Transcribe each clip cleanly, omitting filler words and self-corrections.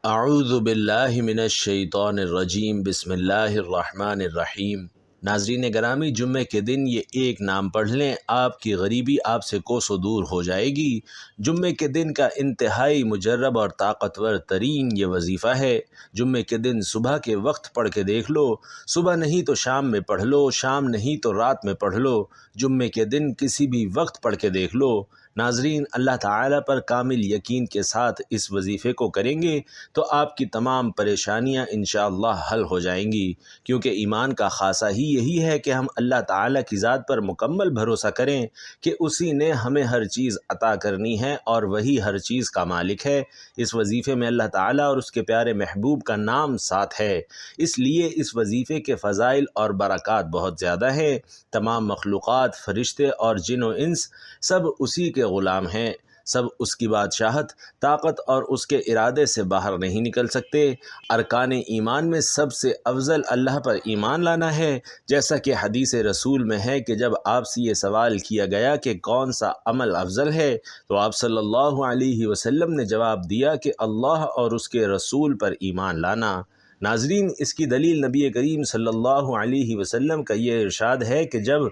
اعوذ باللہ من الشیطان الرجیم بسم اللہ الرحمن الرحیم۔ ناظرین گرامی، جمعے کے دن یہ ایک نام پڑھ لیں، آپ کی غریبی آپ سے کوسوں دور ہو جائے گی۔ جمعے کے دن کا انتہائی مجرب اور طاقتور ترین یہ وظیفہ ہے۔ جمعے کے دن صبح کے وقت پڑھ کے دیکھ لو، صبح نہیں تو شام میں پڑھ لو، شام نہیں تو رات میں پڑھ لو، جمعے کے دن کسی بھی وقت پڑھ کے دیکھ لو۔ ناظرین، اللہ تعالیٰ پر کامل یقین کے ساتھ اس وظیفے کو کریں گے تو آپ کی تمام پریشانیاں انشاءاللہ حل ہو جائیں گی، کیونکہ ایمان کا خاصہ ہی یہی ہے کہ ہم اللہ تعالیٰ کی ذات پر مکمل بھروسہ کریں کہ اسی نے ہمیں ہر چیز عطا کرنی ہے اور وہی ہر چیز کا مالک ہے۔ اس وظیفے میں اللہ تعالیٰ اور اس کے پیارے محبوب کا نام ساتھ ہے، اس لیے اس وظیفے کے فضائل اور برکات بہت زیادہ ہیں۔ تمام مخلوقات، فرشتے اور جن و انس سب اسی کے غلام ہیں، سب اس کی بادشاہت، طاقت اور اس کے ارادے سے باہر نہیں نکل سکتے۔ ارکان ایمان میں سب سے افضل اللہ پر ایمان لانا ہے، جیسا کہ حدیث رسول میں ہے کہ جب آپ سے یہ سوال کیا گیا کہ کون سا عمل افضل ہے تو آپ صلی اللہ علیہ وسلم نے جواب دیا کہ اللہ اور اس کے رسول پر ایمان لانا۔ ناظرین، اس کی دلیل نبی کریم صلی اللہ علیہ وسلم کا یہ ارشاد ہے کہ جب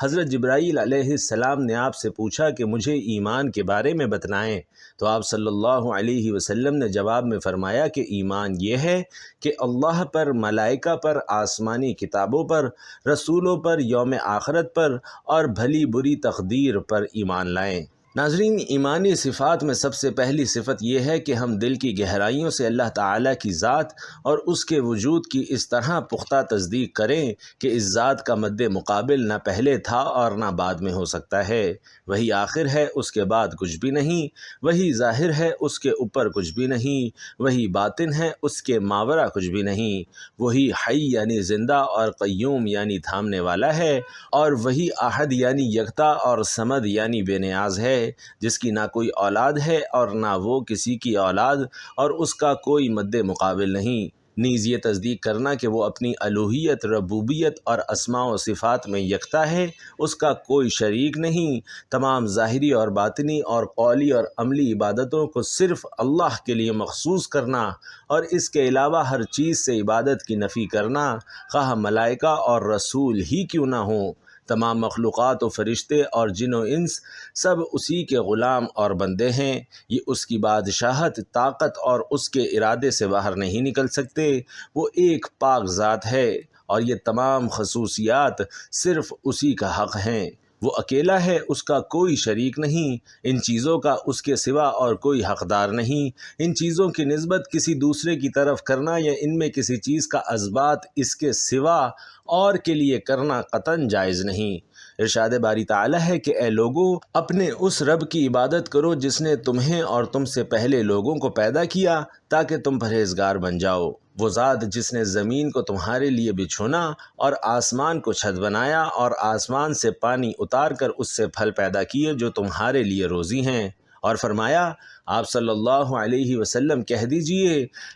حضرت جبرائیل علیہ السلام نے آپ سے پوچھا کہ مجھے ایمان کے بارے میں بتلائیں تو آپ صلی اللہ علیہ وسلم نے جواب میں فرمایا کہ ایمان یہ ہے کہ اللہ پر، ملائکہ پر، آسمانی کتابوں پر، رسولوں پر، یوم آخرت پر اور بھلی بری تقدیر پر ایمان لائیں۔ ناظرین، ایمانی صفات میں سب سے پہلی صفت یہ ہے کہ ہم دل کی گہرائیوں سے اللہ تعالیٰ کی ذات اور اس کے وجود کی اس طرح پختہ تصدیق کریں کہ اس ذات کا مد مقابل نہ پہلے تھا اور نہ بعد میں ہو سکتا ہے۔ وہی آخر ہے، اس کے بعد کچھ بھی نہیں، وہی ظاہر ہے، اس کے اوپر کچھ بھی نہیں، وہی باطن ہے، اس کے ماورا کچھ بھی نہیں، وہی حی یعنی زندہ اور قیوم یعنی تھامنے والا ہے، اور وہی احد یعنی یکتا اور صمد یعنی بے نیاز ہے، جس کی نہ کوئی اولاد ہے اور نہ وہ کسی کی اولاد، اور اس کا کوئی مد مقابل نہیں۔ نیز یہ تصدیق کرنا کہ وہ اپنی الوہیت، ربوبیت اور اسماء و صفات میں یکتا ہے، اس کا کوئی شریک نہیں۔ تمام ظاہری اور باطنی اور قولی اور عملی عبادتوں کو صرف اللہ کے لیے مخصوص کرنا اور اس کے علاوہ ہر چیز سے عبادت کی نفی کرنا، خواہ ملائکہ اور رسول ہی کیوں نہ ہوں۔ تمام مخلوقات و فرشتے اور جن و انس سب اسی کے غلام اور بندے ہیں۔ یہ اس کی بادشاہت، طاقت اور اس کے ارادے سے باہر نہیں نکل سکتے۔ وہ ایک پاک ذات ہے اور یہ تمام خصوصیات صرف اسی کا حق ہیں۔ وہ اکیلا ہے، اس کا کوئی شریک نہیں، ان چیزوں کا اس کے سوا اور کوئی حقدار نہیں۔ ان چیزوں کی نسبت کسی دوسرے کی طرف کرنا یا ان میں کسی چیز کا اثبات اس کے سوا اور کے لیے کرنا قطعاً جائز نہیں۔ ارشاد باری تعالیٰ ہے کہ اے لوگو، اپنے اس رب کی عبادت کرو جس نے تمہیں اور تم سے پہلے لوگوں کو پیدا کیا تاکہ تم پرہیزگار بن جاؤ۔ وہ ذات جس نے زمین کو تمہارے لیے بچھونا اور آسمان کو چھت بنایا اور آسمان سے پانی اتار کر اس سے پھل پیدا کیے جو تمہارے لیے روزی ہیں، اور فرمایا آپ صلی اللہ علیہ وسلم کہہ دیجئے،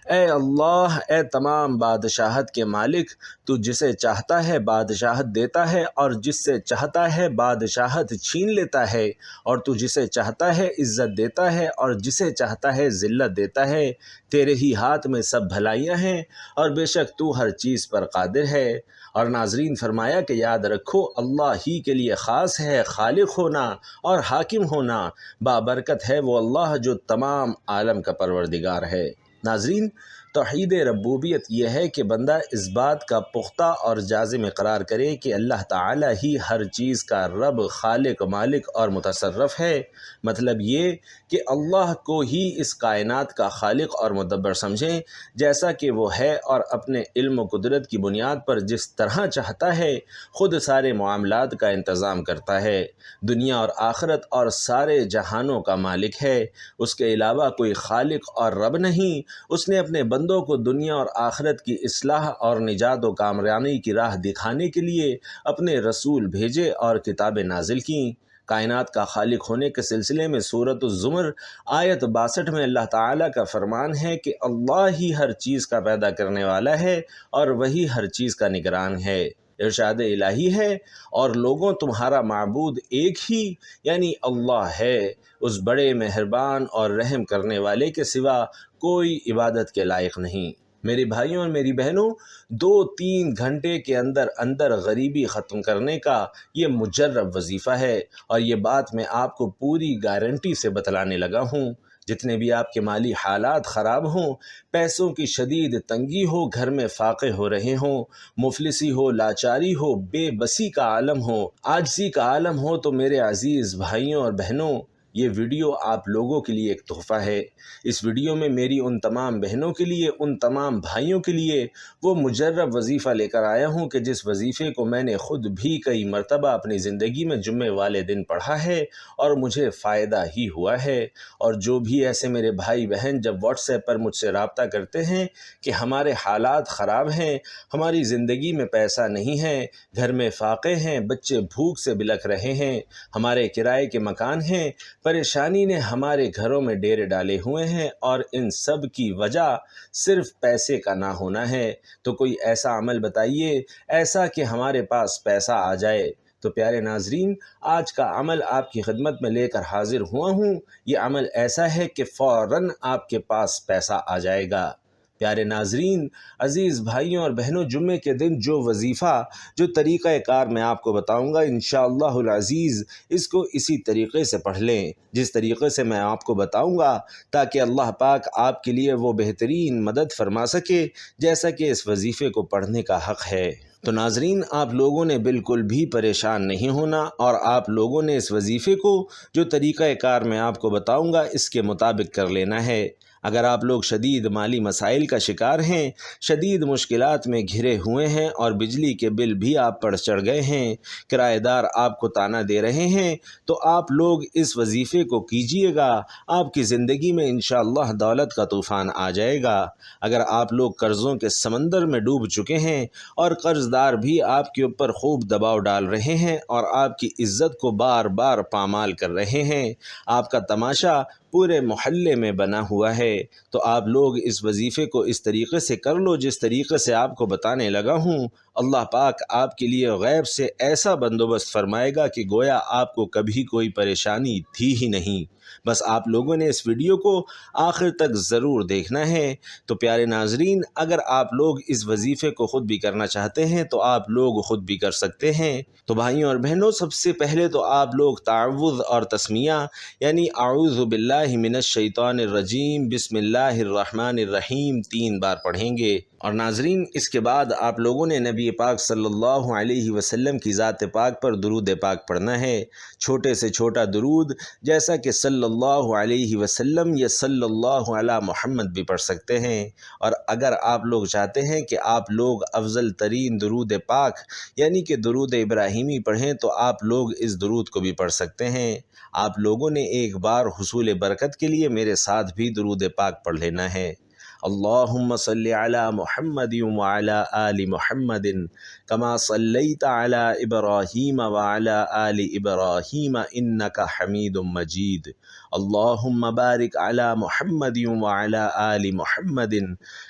اے اللہ، اے تمام بادشاہت کے مالک، تو جسے چاہتا ہے بادشاہت دیتا ہے اور جس سے چاہتا ہے بادشاہت چھین لیتا ہے، اور تو جسے چاہتا ہے عزت دیتا ہے اور جسے چاہتا ہے ذلت دیتا ہے۔ تیرے ہی ہاتھ میں سب بھلائیاں ہیں اور بے شک تو ہر چیز پر قادر ہے۔ اور ناظرین، فرمایا کہ یاد رکھو، اللہ ہی کے لیے خاص ہے خالق ہونا اور حاکم ہونا، بابرکت ہے وہ اللہ جو تمام عالم کا پروردگار ہے۔ ناظرین، توحید ربوبیت یہ ہے کہ بندہ اس بات کا پختہ اور جازم اقرار کرے کہ اللہ تعالیٰ ہی ہر چیز کا رب، خالق، مالک اور متصرف ہے۔ مطلب یہ کہ اللہ کو ہی اس کائنات کا خالق اور مدبر سمجھیں، جیسا کہ وہ ہے، اور اپنے علم و قدرت کی بنیاد پر جس طرح چاہتا ہے خود سارے معاملات کا انتظام کرتا ہے۔ دنیا اور آخرت اور سارے جہانوں کا مالک ہے، اس کے علاوہ کوئی خالق اور رب نہیں۔ اس نے اپنے بندوں کو دنیا اور آخرت کی اصلاح اور نجات و کامرانی کی راہ دکھانے کے لیے اپنے رسول بھیجے اور کتابیں نازل کیں۔ کائنات کا خالق ہونے کے سلسلے میں سورۃ الزمر آیت 62 میں اللہ تعالیٰ کا فرمان ہے کہ اللہ ہی ہر چیز کا پیدا کرنے والا ہے اور وہی ہر چیز کا نگران ہے۔ ارشاد الہی ہے، اور لوگوں، تمہارا معبود ایک ہی یعنی اللہ ہے، اس بڑے مہربان اور رحم کرنے والے کے سوا کوئی عبادت کے لائق نہیں۔ میرے بھائیوں اور میری بہنوں، 2-3 گھنٹے کے اندر اندر غریبی ختم کرنے کا یہ مجرب وظیفہ ہے، اور یہ بات میں آپ کو پوری گارنٹی سے بتلانے لگا ہوں۔ جتنے بھی آپ کے مالی حالات خراب ہوں، پیسوں کی شدید تنگی ہو، گھر میں فاقے ہو رہے ہوں، مفلسی ہو، لاچاری ہو، بے بسی کا عالم ہو، عاجزی کا عالم ہو، تو میرے عزیز بھائیوں اور بہنوں، یہ ویڈیو آپ لوگوں کے لیے ایک تحفہ ہے۔ اس ویڈیو میں میری ان تمام بہنوں کے لیے، ان تمام بھائیوں کے لیے وہ مجرب وظیفہ لے کر آیا ہوں کہ جس وظیفے کو میں نے خود بھی کئی مرتبہ اپنی زندگی میں جمعے والے دن پڑھا ہے اور مجھے فائدہ ہی ہوا ہے۔ اور جو بھی ایسے میرے بھائی بہن جب واٹس ایپ پر مجھ سے رابطہ کرتے ہیں کہ ہمارے حالات خراب ہیں، ہماری زندگی میں پیسہ نہیں ہے، گھر میں فاقے ہیں، بچے بھوک سے بلک رہے ہیں، ہمارے کرائے کے مکان ہیں، پریشانی نے ہمارے گھروں میں ڈیرے ڈالے ہوئے ہیں، اور ان سب کی وجہ صرف پیسے کا نہ ہونا ہے، تو کوئی ایسا عمل بتائیے ایسا کہ ہمارے پاس پیسہ آ جائے۔ تو پیارے ناظرین، آج کا عمل آپ کی خدمت میں لے کر حاضر ہوا ہوں۔ یہ عمل ایسا ہے کہ فوراً آپ کے پاس پیسہ آ جائے گا۔ پیارے ناظرین، عزیز بھائیوں اور بہنوں، جمعے کے دن جو وظیفہ، جو طریقہ کار میں آپ کو بتاؤں گا، انشاءاللہ العزیز اس کو اسی طریقے سے پڑھ لیں جس طریقے سے میں آپ کو بتاؤں گا، تاکہ اللہ پاک آپ کے لیے وہ بہترین مدد فرما سکے جیسا کہ اس وظیفے کو پڑھنے کا حق ہے۔ تو ناظرین، آپ لوگوں نے بالکل بھی پریشان نہیں ہونا، اور آپ لوگوں نے اس وظیفے کو جو طریقہ کار میں آپ کو بتاؤں گا اس کے مطابق کر لینا ہے۔ اگر آپ لوگ شدید مالی مسائل کا شکار ہیں، شدید مشکلات میں گھرے ہوئے ہیں، اور بجلی کے بل بھی آپ پر چڑھ گئے ہیں، کرایہ دار آپ کو طعنہ دے رہے ہیں، تو آپ لوگ اس وظیفے کو کیجئے گا، آپ کی زندگی میں انشاءاللہ دولت کا طوفان آ جائے گا۔ اگر آپ لوگ قرضوں کے سمندر میں ڈوب چکے ہیں، اور قرض دار بھی آپ کے اوپر خوب دباؤ ڈال رہے ہیں، اور آپ کی عزت کو بار بار پامال کر رہے ہیں، آپ کا تماشا پورے محلے میں بنا ہوا ہے، تو آپ لوگ اس وظیفے کو اس طریقے سے کر لو جس طریقے سے آپ کو بتانے لگا ہوں۔ اللہ پاک آپ کے لیے غیب سے ایسا بندوبست فرمائے گا کہ گویا آپ کو کبھی کوئی پریشانی تھی ہی نہیں۔ بس آپ لوگوں نے اس ویڈیو کو آخر تک ضرور دیکھنا ہے۔ تو پیارے ناظرین، اگر آپ لوگ اس وظیفے کو خود بھی کرنا چاہتے ہیں تو آپ لوگ خود بھی کر سکتے ہیں۔ تو بھائیوں اور بہنوں، سب سے پہلے تو آپ لوگ تعوذ اور تسمیہ، یعنی اعوذ باللہ من الشیطان الرجیم، بسم اللہ الرحمن الرحیم 3 بار پڑھیں گے۔ اور ناظرین، اس کے بعد آپ لوگوں نے نبی پاک صلی اللہ علیہ وسلم کی ذات پاک پر درود پاک پڑھنا ہے۔ چھوٹے سے چھوٹا درود، جیسا کہ صلی اللہ علیہ وسلم یا صلی اللہ علی محمد بھی پڑھ سکتے ہیں۔ اور اگر آپ لوگ چاہتے ہیں کہ آپ لوگ افضل ترین درود پاک یعنی کہ درود ابراہیمی پڑھیں، تو آپ لوگ اس درود کو بھی پڑھ سکتے ہیں۔ آپ لوگوں نے ایک بار حصول برکت کے لیے میرے ساتھ بھی درود پاک پڑھ لینا ہے۔ اللہم صلی علی محمد وعلی آل محمد کما صلیت علی ابراہیم وعلی آل ابراہیم انک حمید مجید۔ اللہم بارک علی محمد وعلی آل محمد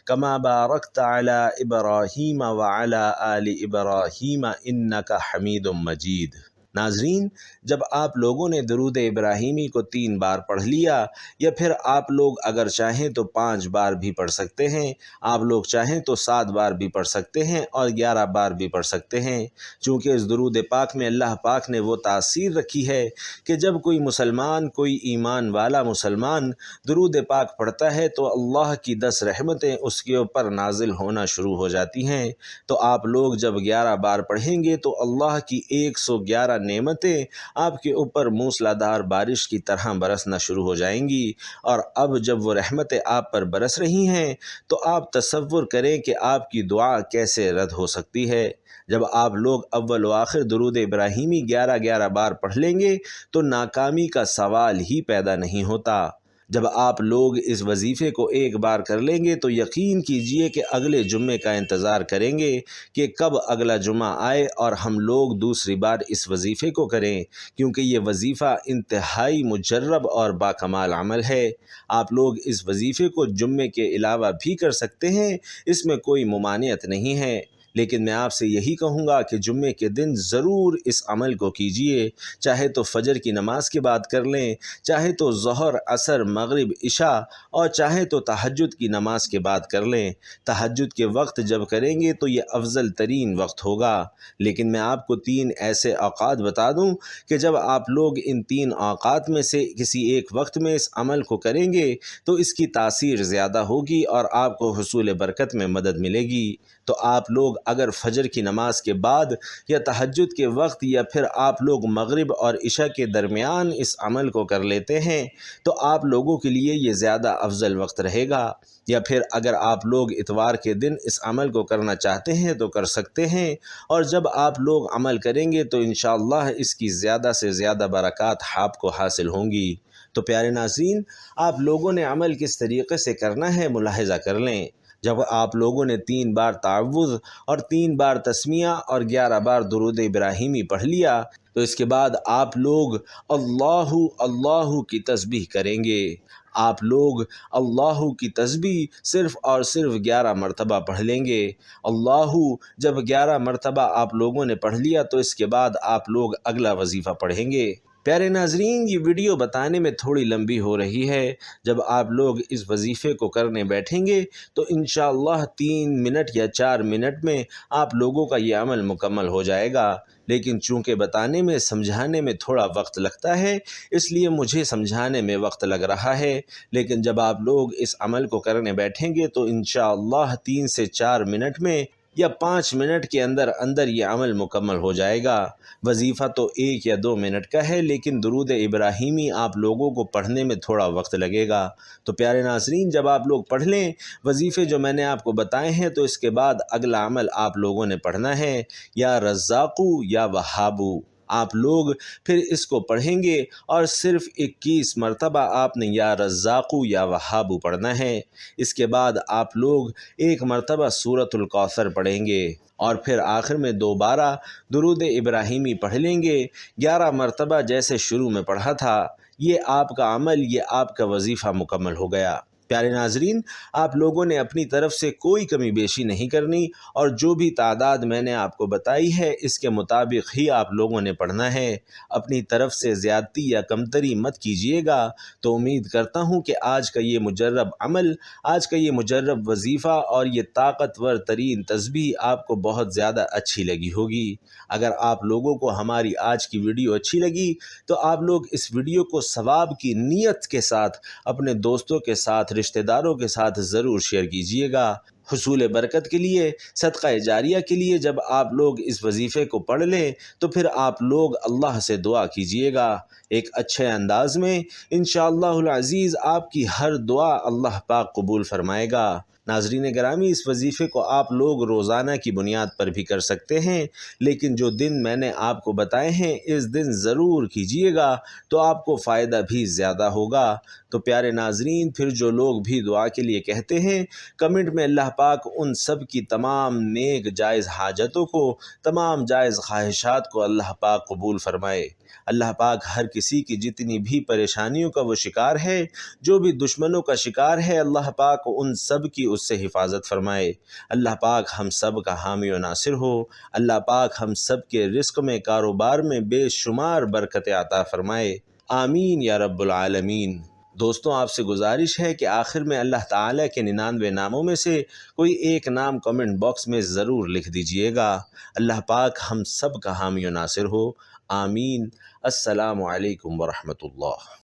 کما بارکت علی ابراہیم وعلی آل ابراہیم انک حمید مجید۔ ناظرین، جب آپ لوگوں نے درود ابراہیمی کو 3 بار پڑھ لیا، یا پھر آپ لوگ اگر چاہیں تو 5 بار بھی پڑھ سکتے ہیں، آپ لوگ چاہیں تو 7 بار بھی پڑھ سکتے ہیں، اور 11 بار بھی پڑھ سکتے ہیں، چونکہ اس درود پاک میں اللہ پاک نے وہ تاثیر رکھی ہے کہ جب کوئی مسلمان، کوئی ایمان والا مسلمان درود پاک پڑھتا ہے تو اللہ کی 10 رحمتیں اس کے اوپر نازل ہونا شروع ہو جاتی ہیں۔ تو آپ لوگ جب 11 بار پڑھیں گے تو اللہ کی 111 نعمتیں آپ کے اوپر موسلادھار بارش کی طرح برسنا شروع ہو جائیں گی۔ اور اب جب وہ رحمتیں آپ پر برس رہی ہیں تو آپ تصور کریں کہ آپ کی دعا کیسے رد ہو سکتی ہے۔ جب آپ لوگ اول و آخر درود ابراہیمی 11 بار پڑھ لیں گے تو ناکامی کا سوال ہی پیدا نہیں ہوتا۔ جب آپ لوگ اس وظیفے کو ایک بار کر لیں گے تو یقین کیجئے کہ اگلے جمعے کا انتظار کریں گے کہ کب اگلا جمعہ آئے اور ہم لوگ دوسری بار اس وظیفے کو کریں، کیونکہ یہ وظیفہ انتہائی مجرب اور باکمال عمل ہے۔ آپ لوگ اس وظیفے کو جمعے کے علاوہ بھی کر سکتے ہیں، اس میں کوئی ممانعت نہیں ہے۔ لیکن میں آپ سے یہی کہوں گا کہ جمعے کے دن ضرور اس عمل کو کیجئے، چاہے تو فجر کی نماز کے بعد کر لیں، چاہے تو ظہر، عصر، مغرب، عشاء، اور چاہے تو تہجد کی نماز کے بعد کر لیں۔ تہجد کے وقت جب کریں گے تو یہ افضل ترین وقت ہوگا، لیکن میں آپ کو 3 ایسے اوقات بتا دوں کہ جب آپ لوگ ان 3 اوقات میں سے کسی ایک وقت میں اس عمل کو کریں گے تو اس کی تاثیر زیادہ ہوگی اور آپ کو حصول برکت میں مدد ملے گی۔ تو آپ لوگ اگر فجر کی نماز کے بعد یا تہجد کے وقت یا پھر آپ لوگ مغرب اور عشاء کے درمیان اس عمل کو کر لیتے ہیں تو آپ لوگوں کے لیے یہ زیادہ افضل وقت رہے گا، یا پھر اگر آپ لوگ اتوار کے دن اس عمل کو کرنا چاہتے ہیں تو کر سکتے ہیں، اور جب آپ لوگ عمل کریں گے تو انشاءاللہ اس کی زیادہ سے زیادہ برکات آپ کو حاصل ہوں گی۔ تو پیارے ناظرین، آپ لوگوں نے عمل کس طریقے سے کرنا ہے ملاحظہ کر لیں۔ جب آپ لوگوں نے 3 بار تعوذ اور 3 بار تسمیہ اور 11 بار درود ابراہیمی پڑھ لیا تو اس کے بعد آپ لوگ اللہ اللہ کی تسبیح کریں گے۔ آپ لوگ اللہ کی تسبیح صرف اور صرف 11 مرتبہ پڑھ لیں گے۔ اللہ جب 11 مرتبہ آپ لوگوں نے پڑھ لیا تو اس کے بعد آپ لوگ اگلا وظیفہ پڑھیں گے۔ پیارے ناظرین، یہ ویڈیو بتانے میں تھوڑی لمبی ہو رہی ہے۔ جب آپ لوگ اس وظیفے کو کرنے بیٹھیں گے تو انشاءاللہ 3 منٹ یا 4 منٹ میں آپ لوگوں کا یہ عمل مکمل ہو جائے گا، لیکن چونکہ بتانے میں سمجھانے میں تھوڑا وقت لگتا ہے اس لیے مجھے سمجھانے میں وقت لگ رہا ہے، لیکن جب آپ لوگ اس عمل کو کرنے بیٹھیں گے تو انشاءاللہ 3 سے 4 منٹ میں یا 5 منٹ کے اندر اندر یہ عمل مکمل ہو جائے گا۔ وظیفہ تو 1 یا 2 منٹ کا ہے، لیکن درود ابراہیمی آپ لوگوں کو پڑھنے میں تھوڑا وقت لگے گا۔ تو پیارے ناظرین، جب آپ لوگ پڑھ لیں وظیفے جو میں نے آپ کو بتائے ہیں تو اس کے بعد اگلا عمل آپ لوگوں نے پڑھنا ہے یا رزاقو یا وہابو۔ آپ لوگ پھر اس کو پڑھیں گے اور صرف 21 مرتبہ آپ نے یا رزاقو یا وہابو پڑھنا ہے۔ اس کے بعد آپ لوگ 1 مرتبہ سورۃ الکوثر پڑھیں گے اور پھر آخر میں دوبارہ درود ابراہیمی پڑھ لیں گے 11 مرتبہ جیسے شروع میں پڑھا تھا۔ یہ آپ کا عمل، یہ آپ کا وظیفہ مکمل ہو گیا۔ پیارے ناظرین، آپ لوگوں نے اپنی طرف سے کوئی کمی بیشی نہیں کرنی اور جو بھی تعداد میں نے آپ کو بتائی ہے اس کے مطابق ہی آپ لوگوں نے پڑھنا ہے۔ اپنی طرف سے زیادتی یا کمتری مت کیجیے گا۔ تو امید کرتا ہوں کہ آج کا یہ مجرب عمل، آج کا یہ مجرب وظیفہ اور یہ طاقتور ترین تسبیح آپ کو بہت زیادہ اچھی لگی ہوگی۔ اگر آپ لوگوں کو ہماری آج کی ویڈیو اچھی لگی تو آپ لوگ اس ویڈیو کو ثواب کی نیت کے ساتھ اپنے دوستوں کے ساتھ، رشتہ داروں کے ساتھ ضرور شیئر کیجیے گا۔ حصول برکت کے لیے، صدقہ جاریہ کے لیے جب آپ لوگ اس وظیفے کو پڑھ لیں تو پھر آپ لوگ اللہ سے دعا کیجیے گا ایک اچھے انداز میں۔ انشاءاللہ العزیز آپ کی ہر دعا اللہ پاک قبول فرمائے گا۔ ناظرین گرامی، اس وظیفے کو آپ لوگ روزانہ کی بنیاد پر بھی کر سکتے ہیں، لیکن جو دن میں نے آپ کو بتائے ہیں اس دن ضرور کیجیے گا تو آپ کو فائدہ بھی زیادہ ہوگا۔ تو پیارے ناظرین، پھر جو لوگ بھی دعا کے لیے کہتے ہیں کمنٹ میں اللہ پاک ان سب کی تمام نیک جائز حاجتوں کو، تمام جائز خواہشات کو اللہ پاک قبول فرمائے۔ اللہ پاک ہر کسی کی جتنی بھی پریشانیوں کا وہ شکار ہے، جو بھی دشمنوں کا شکار ہے، اللہ پاک ان سب کی اس سے حفاظت فرمائے۔ اللہ پاک ہم سب کا حامی و ناصر ہو۔ اللہ پاک ہم سب کے رزق میں، کاروبار میں بے شمار برکت عطا فرمائے۔ آمین یا رب العالمین۔ دوستوں، آپ سے گزارش ہے کہ آخر میں اللہ تعالیٰ کے 99 ناموں میں سے کوئی ایک نام کمنٹ باکس میں ضرور لکھ دیجئے گا۔ اللہ پاک ہم سب کا حامی و ناصر ہو۔ آمین۔ السلام علیکم ورحمۃ اللہ۔